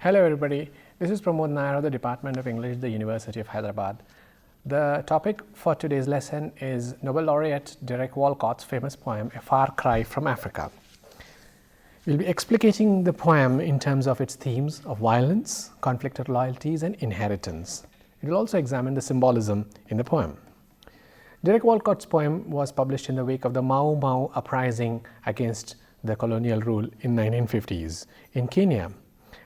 Hello everybody, this is Pramod Nayar of the Department of English, the University of Hyderabad. The topic for today's lesson is Nobel laureate Derek Walcott's famous poem, A Far Cry from Africa. We'll be explicating the poem in terms of its themes of violence, conflicted loyalties and inheritance. It will also examine the symbolism in the poem. Derek Walcott's poem was published in the wake of the Mau Mau uprising against the colonial rule in 1950s in Kenya,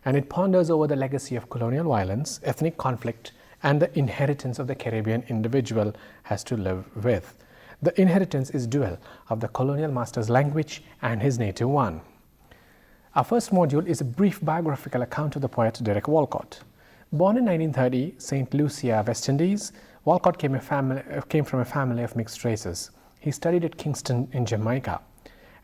and it ponders over the legacy of colonial violence, ethnic conflict and the inheritance of the Caribbean individual has to live with. The inheritance is dual of the colonial master's language and his native one. Our first module is a brief biographical account of the poet Derek Walcott. Born in 1930, St. Lucia, West Indies, Walcott came from a family of mixed races. He studied at Kingston in Jamaica.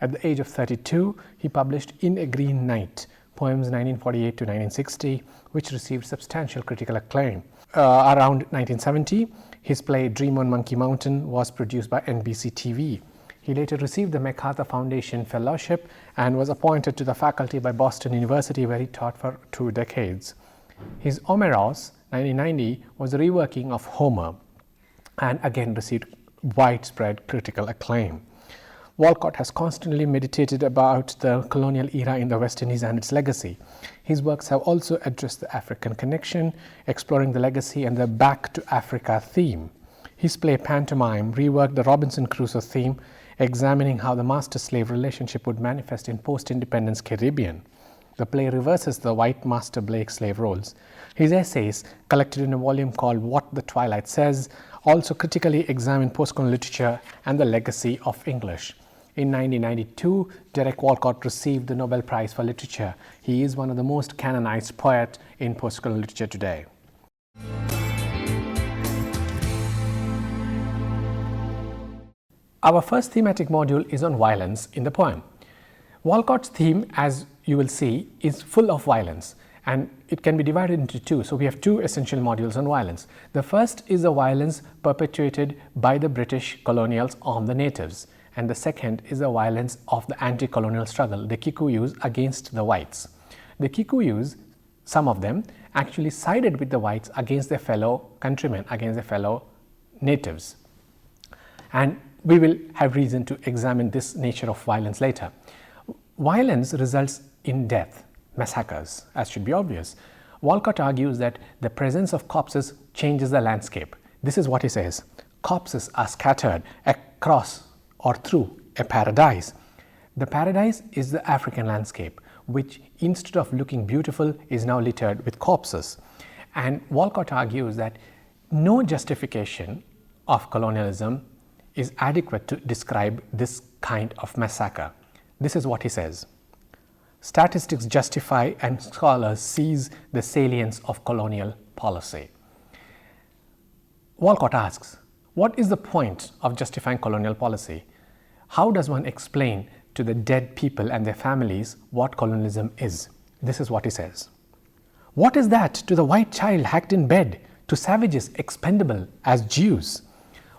At the age of 32, he published In a Green Night, poems 1948 to 1960, which received substantial critical acclaim. Around 1970, his play Dream on Monkey Mountain was produced by NBC TV. He later received the MacArthur Foundation Fellowship and was appointed to the faculty by Boston University, where he taught for 2 decades. His Omeros, 1990, was a reworking of Homer and again received widespread critical acclaim. Walcott has constantly meditated about the colonial era in the West Indies and its legacy. His works have also addressed the African connection, exploring the legacy and the Back to Africa theme. His play Pantomime reworked the Robinson Crusoe theme, examining how the master-slave relationship would manifest in post-independence Caribbean. The play reverses the white master-slave roles. His essays, collected in a volume called What the Twilight Says, also critically examine postcolonial literature and the legacy of English. In 1992, Derek Walcott received the Nobel Prize for Literature. He is one of the most canonized poets in postcolonial literature today. Our first thematic module is on violence in the poem. Walcott's theme, as you will see, is full of violence, and it can be divided into 2. So we have 2 essential modules on violence. The first is the violence perpetuated by the British colonials on the natives, and the second is the violence of the anti-colonial struggle, the Kikuyus against the whites. The Kikuyus, some of them, actually sided with the whites against their fellow countrymen, against their fellow natives. And we will have reason to examine this nature of violence later. Violence results in death, massacres, as should be obvious. Walcott argues that the presence of corpses changes the landscape. This is what he says: corpses are scattered across or through a paradise. The paradise is the African landscape, which instead of looking beautiful is now littered with corpses. And Walcott argues that no justification of colonialism is adequate to describe this kind of massacre. This is what he says: statistics justify and scholars seize the salience of colonial policy. Walcott asks, what is the point of justifying colonial policy? How does one explain to the dead people and their families what colonialism is? This is what he says: what is that to the white child hacked in bed, to savages expendable as Jews?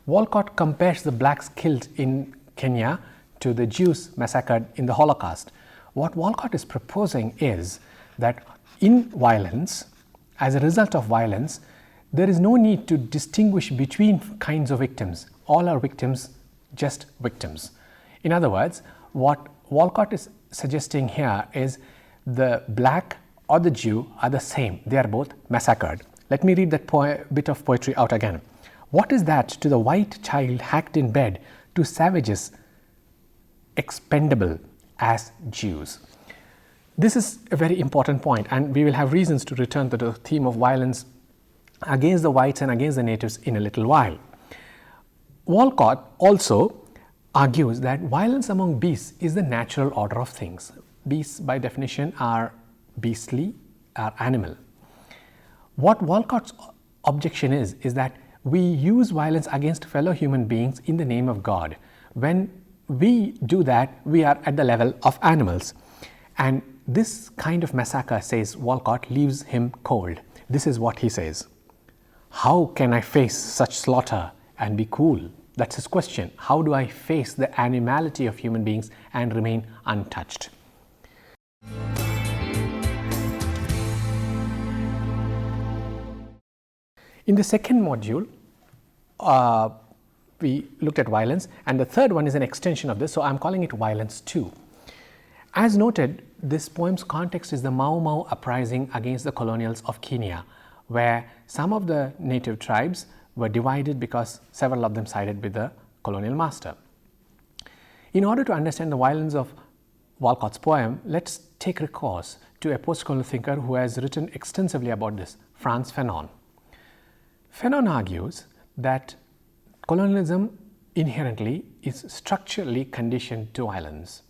Walcott compares the blacks killed in Kenya to the Jews massacred in the Holocaust. What Walcott is proposing is that in violence, as a result of violence, there is no need to distinguish between kinds of victims. All are victims, just victims. In other words, what Walcott is suggesting here is the black or the Jew are the same. They are both massacred. Let me read that bit of poetry out again. What is that to the white child hacked in bed, to savages expendable as Jews? This is a very important point, and we will have reasons to return to the theme of violence against the whites and against the natives in a little while. Walcott also argues that violence among beasts is the natural order of things. Beasts by definition are beastly, are animal. What Walcott's objection is that we use violence against fellow human beings in the name of God. When we do that, we are at the level of animals. And this kind of massacre, says Walcott, leaves him cold. This is what he says: how can I face such slaughter and be cool? That's his question. How do I face the animality of human beings and remain untouched? In the second module, we looked at violence, and the third one is an extension of this, so I am calling it Violence 2. As noted, this poem's context is the Mau Mau uprising against the colonials of Kenya, where some of the native tribes were divided because several of them sided with the colonial master. In order to understand the violence of Walcott's poem, let's take recourse to a postcolonial thinker who has written extensively about this, Frantz Fanon. Fanon argues that colonialism inherently is structurally conditioned to violence,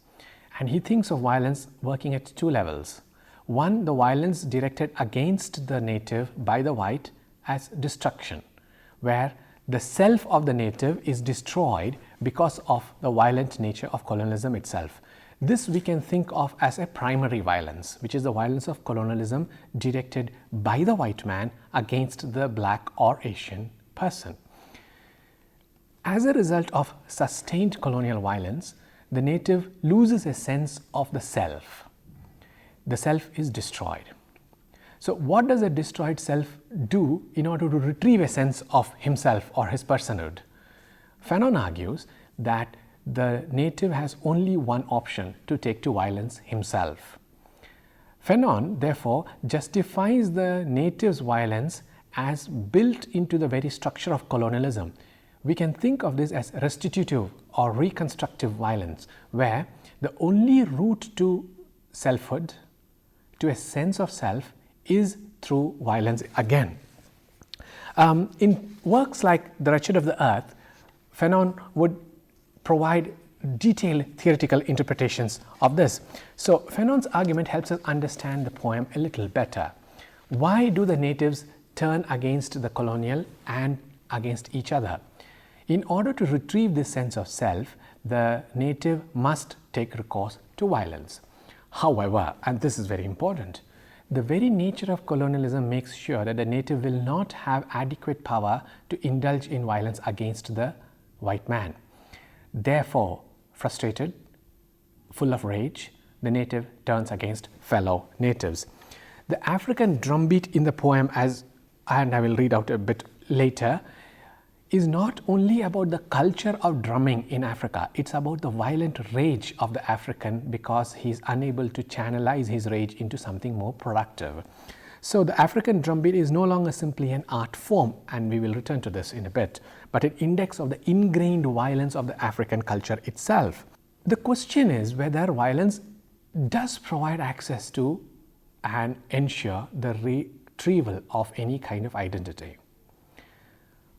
and he thinks of violence working at two levels. One, the violence directed against the native by the white as destruction, where the self of the native is destroyed because of the violent nature of colonialism itself. This we can think of as a primary violence, which is the violence of colonialism directed by the white man against the black or Asian person. As a result of sustained colonial violence, the native loses a sense of the self. The self is destroyed. So what does a destroyed self do in order to retrieve a sense of himself or his personhood? Fanon argues that the native has only one option to take to violence himself. Fanon therefore justifies the native's violence as built into the very structure of colonialism. We can think of this as restitutive or reconstructive violence, where the only route to selfhood, to a sense of self, is through violence again. In works like The Wretched of the Earth, Fanon would provide detailed theoretical interpretations of this. So Fanon's argument helps us understand the poem a little better. Why do the natives turn against the colonial and against each other? In order to retrieve this sense of self, the native must take recourse to violence. However, and this is very important, the very nature of colonialism makes sure that the native will not have adequate power to indulge in violence against the white man. Therefore, frustrated, full of rage, the native turns against fellow natives. The African drumbeat in the poem, and I will read out a bit later, is not only about the culture of drumming in Africa, it's about the violent rage of the African because he is unable to channelize his rage into something more productive. So the African drumbeat is no longer simply an art form, and we will return to this in a bit, but an index of the ingrained violence of the African culture itself. The question is whether violence does provide access to and ensure the retrieval of any kind of identity.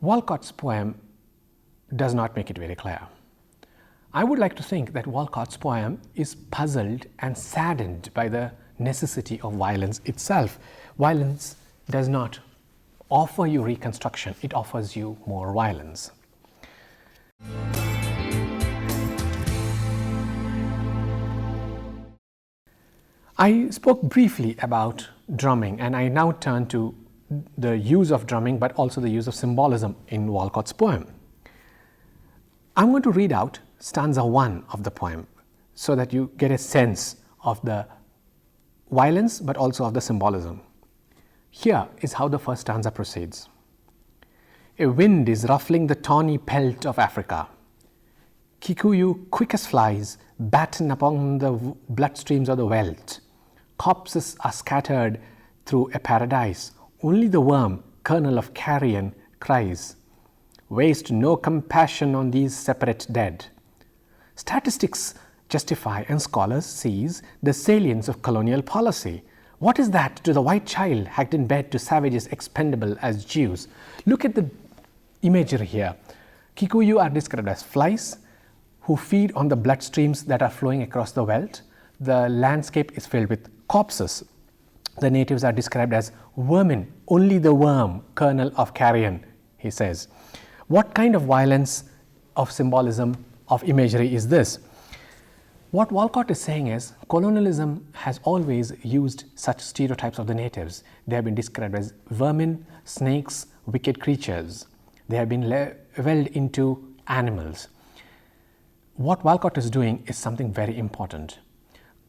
Walcott's poem does not make it very clear. I would like to think that Walcott's poem is puzzled and saddened by the necessity of violence itself. Violence does not offer you reconstruction, it offers you more violence. I spoke briefly about drumming, and I now turn to the use of drumming, but also the use of symbolism in Walcott's poem. I'm going to read out stanza 1 of the poem so that you get a sense of the violence but also of the symbolism. Here is how the first stanza proceeds. A wind is ruffling the tawny pelt of Africa. Kikuyu, quick as flies, batten upon the bloodstreams of the veldt. Corpses are scattered through a paradise. Only the worm, kernel of carrion, cries. Waste no compassion on these separate dead. Statistics justify and scholars seize the salience of colonial policy. What is that to the white child hacked in bed to savages expendable as Jews? Look at the imagery here. Kikuyu are described as flies who feed on the bloodstreams that are flowing across the veldt. The landscape is filled with corpses. The natives are described as vermin, only the worm, kernel of carrion, he says. What kind of violence of symbolism, of imagery is this? What Walcott is saying is colonialism has always used such stereotypes of the natives. They have been described as vermin, snakes, wicked creatures. They have been leveled into animals. What Walcott is doing is something very important.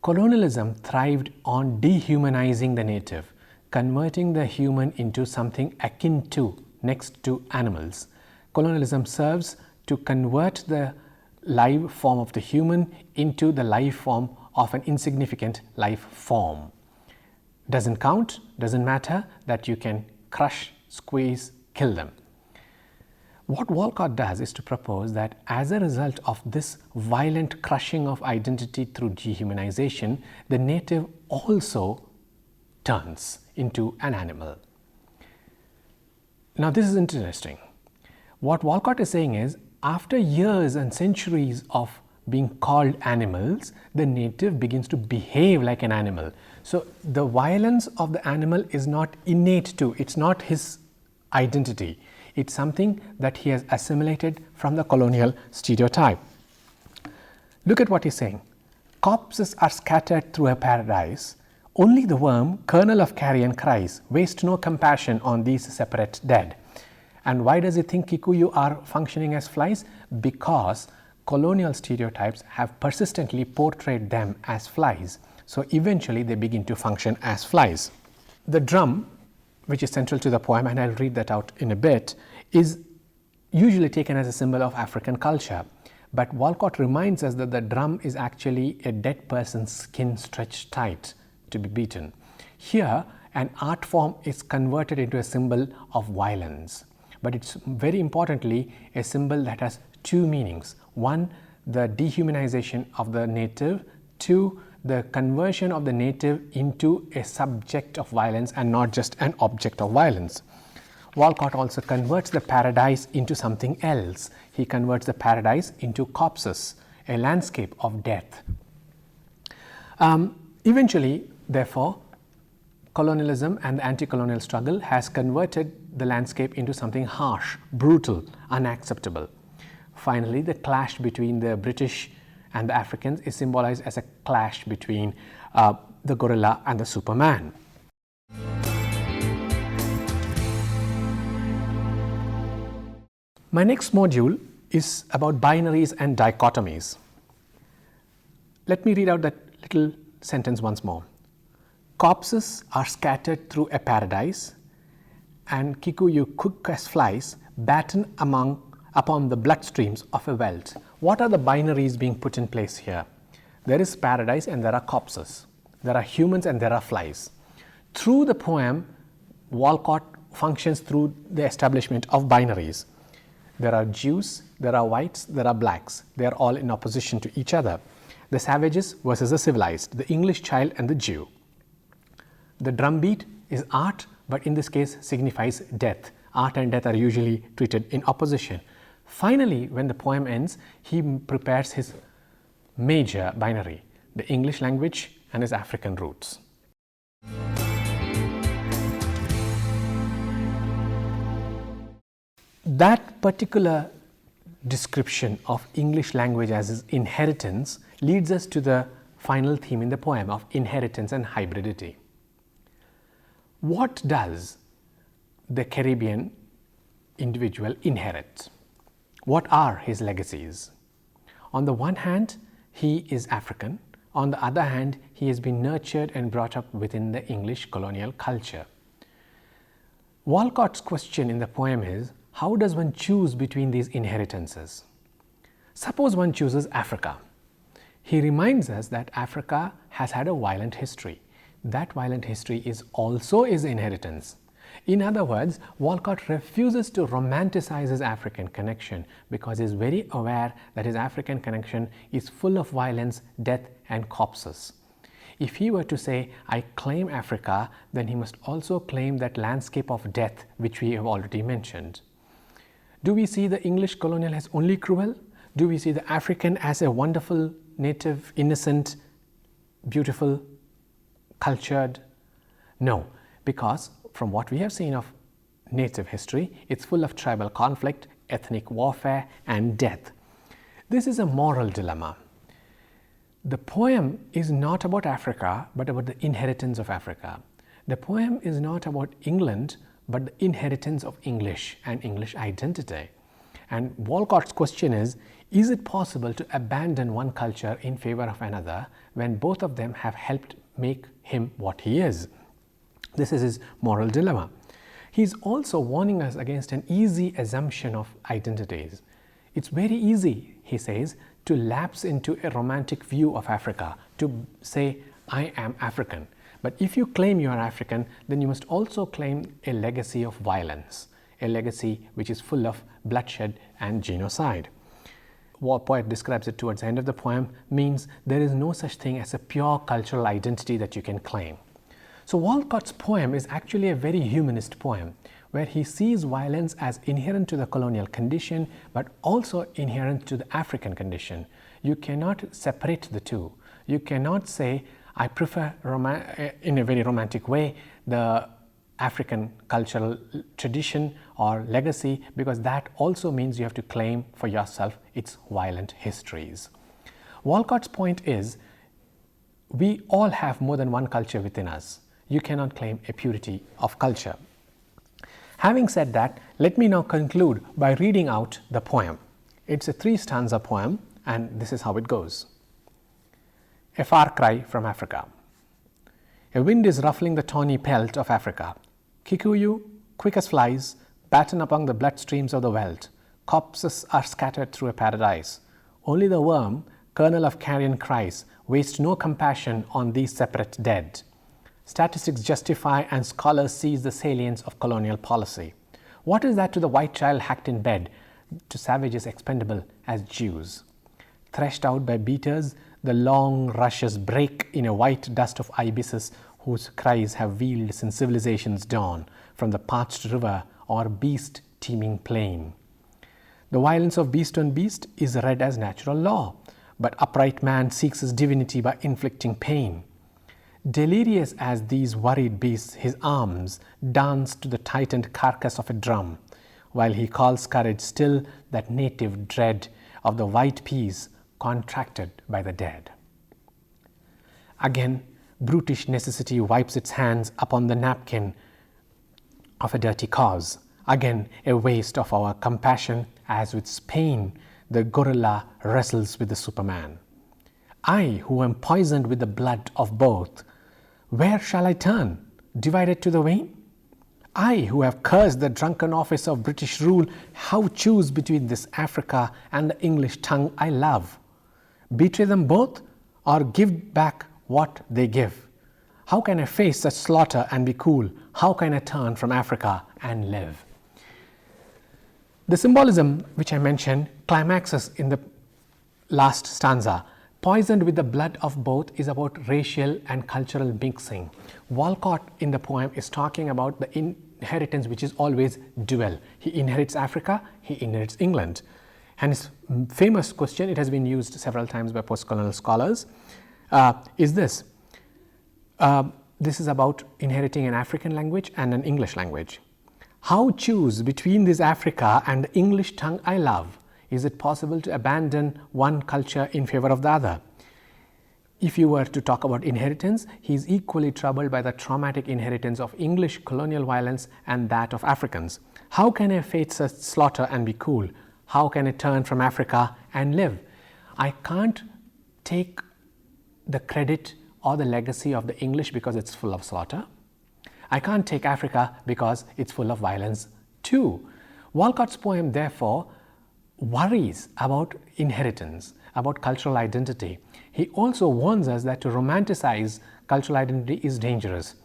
Colonialism thrived on dehumanizing the native, converting the human into something akin to, next to animals. Colonialism serves to convert the live form of the human into the life form of an insignificant life form. Doesn't count, doesn't matter that you can crush, squeeze, kill them. What Walcott does is to propose that as a result of this violent crushing of identity through dehumanization, the native also turns into an animal. Now this is interesting. What Walcott is saying is, after years and centuries of being called animals, the native begins to behave like an animal. So the violence of the animal is not innate to, it's not his identity. It's something that he has assimilated from the colonial stereotype. Look at what he's saying. Corpses are scattered through a paradise. Only the worm, kernel of carrion, cries, waste no compassion on these separate dead. And why does he think Kikuyu are functioning as flies? Because colonial stereotypes have persistently portrayed them as flies. So eventually they begin to function as flies. The drum, which is central to the poem, and I'll read that out in a bit, is usually taken as a symbol of African culture. But Walcott reminds us that the drum is actually a dead person's skin stretched tight to be beaten. Here, an art form is converted into a symbol of violence. But it's very importantly a symbol that has two meanings. One, the dehumanization of the native. Two, the conversion of the native into a subject of violence and not just an object of violence. Walcott also converts the paradise into something else. He converts the paradise into corpses, a landscape of death. Eventually, therefore, colonialism and the anti-colonial struggle has converted the landscape into something harsh, brutal, unacceptable. Finally, the clash between the British and the Africans is symbolized as a clash between the gorilla and the Superman. My next module is about binaries and dichotomies. Let me read out that little sentence once more. Corpses are scattered through a paradise, and Kikuyu cook as flies batten upon the bloodstreams of a wealth. What are the binaries being put in place here? There is paradise and there are corpses. There are humans and there are flies. Through the poem, Walcott functions through the establishment of binaries. There are Jews, there are whites, there are blacks. They are all in opposition to each other. The savages versus the civilized, the English child and the Jew. The drumbeat is art, but in this case signifies death. Art and death are usually treated in opposition. Finally, when the poem ends, he prepares his major binary, the English language and his African roots. That particular description of English language as his inheritance leads us to the final theme in the poem of inheritance and hybridity. What does the Caribbean individual inherit? What are his legacies? On the one hand, he is African. On the other hand, he has been nurtured and brought up within the English colonial culture. Walcott's question in the poem is, how does one choose between these inheritances? Suppose one chooses Africa. He reminds us that Africa has had a violent history. That violent history is also his inheritance. In other words, Walcott refuses to romanticize his African connection because he is very aware that his African connection is full of violence, death and corpses. If he were to say, I claim Africa, then he must also claim that landscape of death which we have already mentioned. Do we see the English colonial as only cruel? Do we see the African as a wonderful, native, innocent, beautiful, cultured? No, because from what we have seen of native history, it's full of tribal conflict, ethnic warfare and death. This is a moral dilemma. The poem is not about Africa, but about the inheritance of Africa. The poem is not about England, but the inheritance of English and English identity. And Walcott's question is it possible to abandon one culture in favor of another when both of them have helped make him what he is? This is his moral dilemma. He's also warning us against an easy assumption of identities. It's very easy, he says, to lapse into a romantic view of Africa, to say, I am African. But if you claim you are African, then you must also claim a legacy of violence, a legacy which is full of bloodshed and genocide. What poet describes it towards the end of the poem means there is no such thing as a pure cultural identity that you can claim. So Walcott's poem is actually a very humanist poem, where he sees violence as inherent to the colonial condition, but also inherent to the African condition. You cannot separate the two. You cannot say, I prefer, in a very romantic way, the African cultural tradition or legacy, because that also means you have to claim for yourself its violent histories. Walcott's point is, we all have more than one culture within us. You cannot claim a purity of culture. Having said that, let me now conclude by reading out the poem. It's a 3-stanza poem, and this is how it goes. A far cry from Africa. A wind is ruffling the tawny pelt of Africa. Kikuyu, quick as flies, batten upon the bloodstreams of the veldt. Corpses are scattered through a paradise. Only the worm, kernel of carrion cries, wastes no compassion on these separate dead. Statistics justify and scholars seize the salience of colonial policy. What is that to the white child hacked in bed, to savages expendable as Jews? Threshed out by beaters, the long rushes break in a white dust of ibises whose cries have wheeled since civilization's dawn from the parched river or beast teeming plain. The violence of beast on beast is read as natural law, but upright man seeks his divinity by inflicting pain. Delirious as these worried beasts, his arms dance to the tightened carcass of a drum, while he calls courage still that native dread of the white peace contracted by the dead. Again, brutish necessity wipes its hands upon the napkin of a dirty cause. Again, a waste of our compassion, as with Spain, the gorilla wrestles with the Superman. I, who am poisoned with the blood of both, where shall I turn, divided to the vein? I, who have cursed the drunken office of British rule, how choose between this Africa and the English tongue I love? Betray them both, or give back what they give? How can I face such slaughter and be cool? How can I turn from Africa and live? The symbolism which I mentioned climaxes in the last stanza. Poisoned with the blood of both is about racial and cultural mixing. Walcott in the poem is talking about the inheritance which is always dual. He inherits Africa, he inherits England. And his famous question, it has been used several times by postcolonial scholars, is this. This is about inheriting an African language and an English language. How choose between this Africa and the English tongue I love? Is it possible to abandon one culture in favor of the other? If you were to talk about inheritance, he is equally troubled by the traumatic inheritance of English colonial violence and that of Africans. How can I face such slaughter and be cool? How can I turn from Africa and live? I can't take the credit or the legacy of the English because it's full of slaughter. I can't take Africa because it's full of violence too. Walcott's poem, therefore, worries about inheritance, about cultural identity. He also warns us that to romanticize cultural identity is dangerous,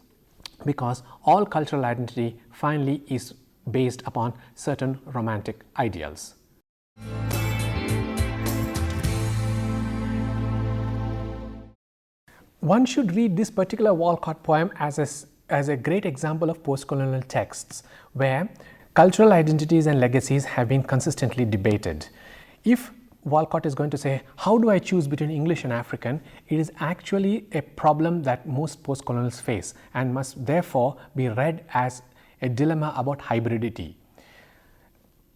because all cultural identity finally is based upon certain romantic ideals. One should read this particular Walcott poem as a great example of postcolonial texts where cultural identities and legacies have been consistently debated. If Walcott is going to say, how do I choose between English and African? It is actually a problem that most postcolonials face and must therefore be read as a dilemma about hybridity.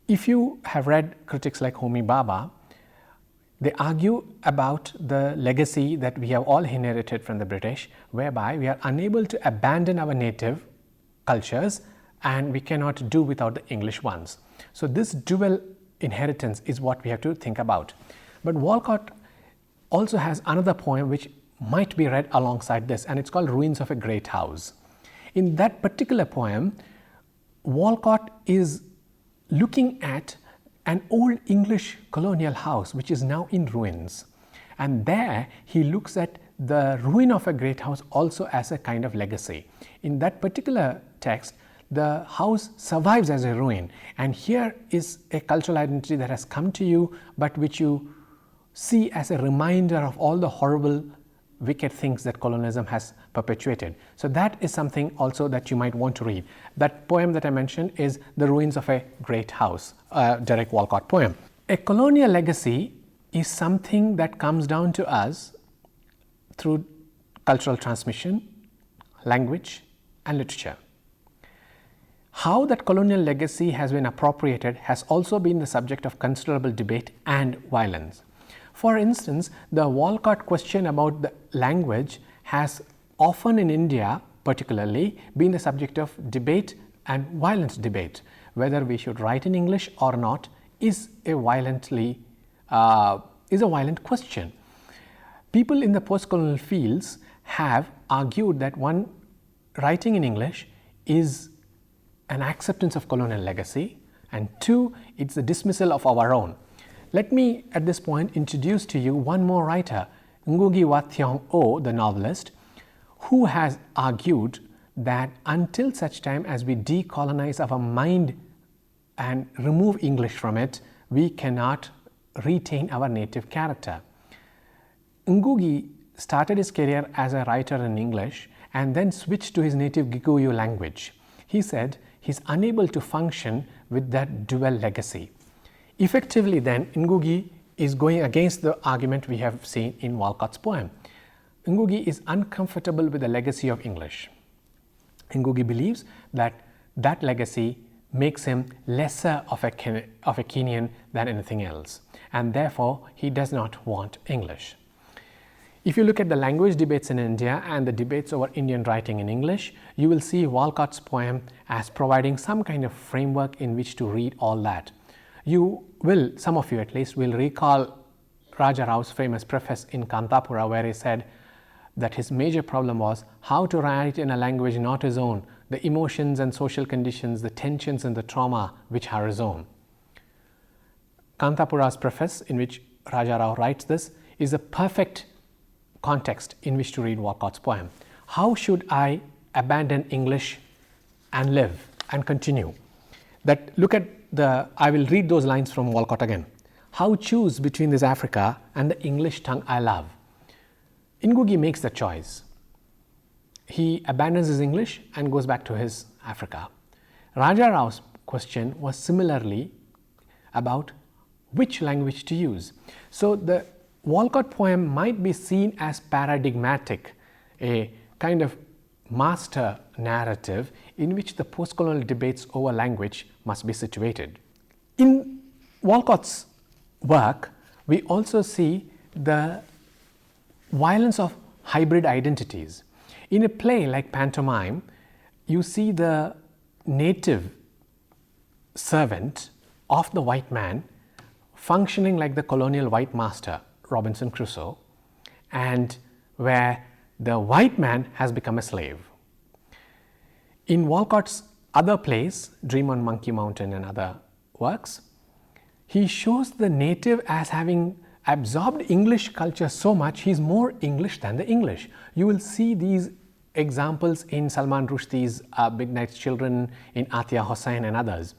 If you have read critics like Homi Bhabha, they argue about the legacy that we have all inherited from the British, whereby we are unable to abandon our native cultures and we cannot do without the English ones. So this dual inheritance is what we have to think about. But Walcott also has another poem which might be read alongside this, and it's called Ruins of a Great House. In that particular poem, Walcott is looking at an old English colonial house which is now in ruins, and there he looks at the ruin of a great house also as a kind of legacy. In that particular text, the house survives as a ruin, and here is a cultural identity that has come to you, but which you see as a reminder of all the horrible, wicked things that colonialism has perpetuated. So that is something also that you might want to read. That poem that I mentioned is The Ruins of a Great House, a Derek Walcott poem. A colonial legacy is something that comes down to us through cultural transmission, language, and literature. How that colonial legacy has been appropriated has also been the subject of considerable debate and violence. For instance, the Walcott question about the language has often in India particularly been the subject of debate and violent debate. Whether we should write in English or not is a violent question. People in the postcolonial fields have argued that one, writing in English is an acceptance of colonial legacy, and two, it's a dismissal of our own. Let me at this point introduce to you one more writer, Ngugi wa Thiong'o O, the novelist, who has argued that until such time as we decolonize our mind and remove English from it, we cannot retain our native character. Ngugi started his career as a writer in English and then switched to his native Gikuyu language. He said he's unable to function with that dual legacy. Effectively then, Ngugi is going against the argument we have seen in Walcott's poem. Ngugi is uncomfortable with the legacy of English. Ngugi believes that that legacy makes him lesser of a Kenyan than anything else, and therefore he does not want English. If you look at the language debates in India and the debates over Indian writing in English, you will see Walcott's poem as providing some kind of framework in which to read all that. You will, some of you at least, will recall Raja Rao's famous preface in Kantapura, where he said that his major problem was how to write in a language not his own, the emotions and social conditions, the tensions and the trauma which are his own. Kantapura's preface, in which Raja Rao writes this, is a perfect context in which to read Walcott's poem. How should I abandon English and live and continue? Look at I will read those lines from Walcott again. How choose between this Africa and the English tongue I love? Ngugi makes the choice. He abandons his English and goes back to his Africa. Raja Rao's question was similarly about which language to use. So the Walcott poem might be seen as paradigmatic, a kind of master narrative in which the postcolonial debates over language must be situated. In Walcott's work, we also see the violence of hybrid identities. In a play like pantomime, you see the native servant of the white man functioning like the colonial white master, Robinson Crusoe, and where the white man has become a slave. In Walcott's other plays, Dream on Monkey Mountain and other works, he shows the native as having absorbed English culture so much, he is more English than the English. You will see these examples in Salman Rushdie's Midnight's Children, in Atia Hossain and others.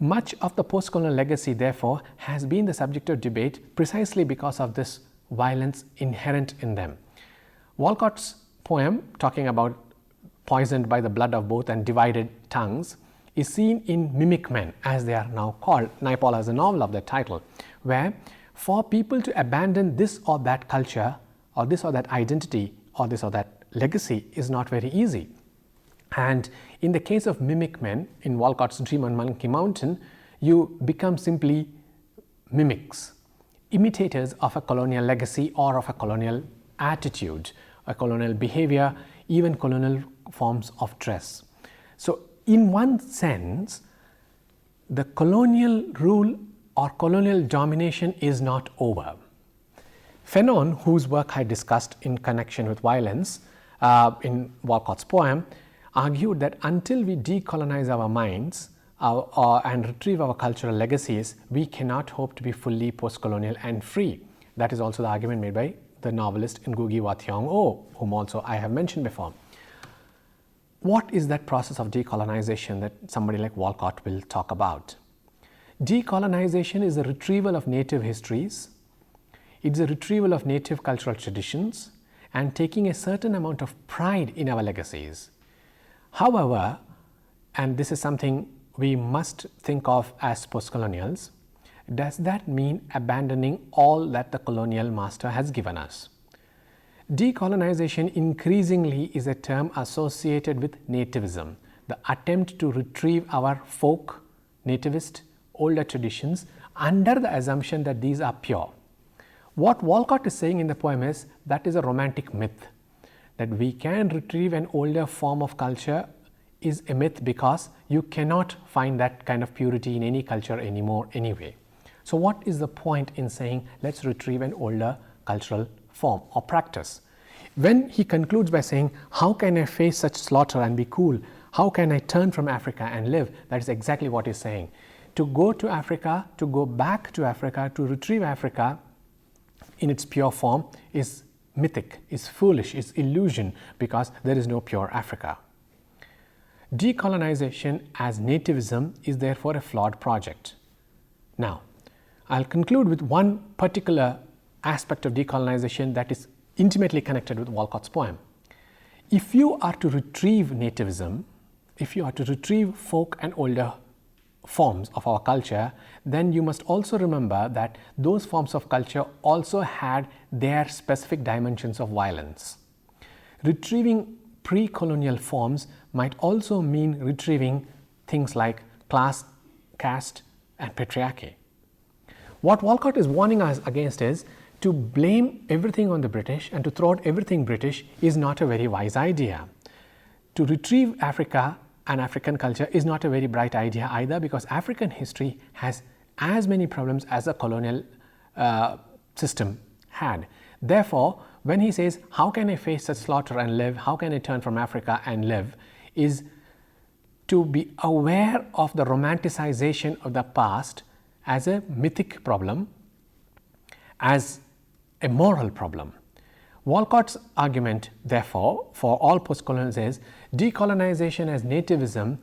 Much of the postcolonial legacy, therefore, has been the subject of debate precisely because of this violence inherent in them. Walcott's poem, talking about poisoned by the blood of both and divided tongues, is seen in Mimic Men, as they are now called. Naipaul has a novel of that title, where for people to abandon this or that culture, or this or that identity, or this or that legacy is not very easy. And in the case of Mimic Men, in Walcott's Dream on Monkey Mountain, you become simply mimics, imitators of a colonial legacy or of a colonial attitude, a colonial behavior, even colonial forms of dress. So in one sense, the colonial rule or colonial domination is not over. Fanon, whose work I discussed in connection with violence in Walcott's poem, argued that until we decolonize our minds and retrieve our cultural legacies, we cannot hope to be fully post-colonial and free. That is also the argument made by the novelist Ngugi wa Thiong'o, O, whom also I have mentioned before. What is that process of decolonization that somebody like Walcott will talk about? Decolonization is the retrieval of native histories, it's a retrieval of native cultural traditions, and taking a certain amount of pride in our legacies. However, and this is something we must think of as postcolonials, does that mean abandoning all that the colonial master has given us? Decolonization increasingly is a term associated with nativism, the attempt to retrieve our folk, nativist, older traditions under the assumption that these are pure. What Walcott is saying in the poem is that is a romantic myth, that we can retrieve an older form of culture is a myth because you cannot find that kind of purity in any culture anymore anyway. So what is the point in saying let's retrieve an older cultural form or practice? When he concludes by saying, how can I face such slaughter and be cool? How can I turn from Africa and live? That is exactly what he's saying. To go to Africa, to go back to Africa, to retrieve Africa in its pure form is mythic, is foolish, is illusion, because there is no pure Africa. Decolonization as nativism is therefore a flawed project. Now, I'll conclude with one particular aspect of decolonization that is intimately connected with Walcott's poem. If you are to retrieve nativism, if you are to retrieve folk and older forms of our culture, then you must also remember that those forms of culture also had their specific dimensions of violence. Retrieving pre-colonial forms might also mean retrieving things like class, caste, and patriarchy. What Walcott is warning us against is to blame everything on the British and to throw out everything British is not a very wise idea. To retrieve Africa and African culture is not a very bright idea either, because African history has as many problems as the colonial system had. Therefore, when he says, how can I face such slaughter and live, how can I turn from Africa and live, is to be aware of the romanticization of the past as a mythic problem, as a moral problem. Walcott's argument, therefore, for all postcolonials is decolonization as nativism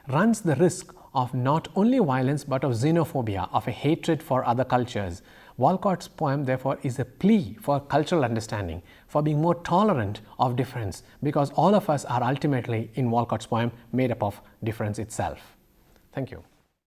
runs the risk of not only violence but of xenophobia, of a hatred for other cultures. Walcott's poem, therefore, is a plea for cultural understanding, for being more tolerant of difference, because all of us are ultimately, in Walcott's poem, made up of difference itself. Thank you.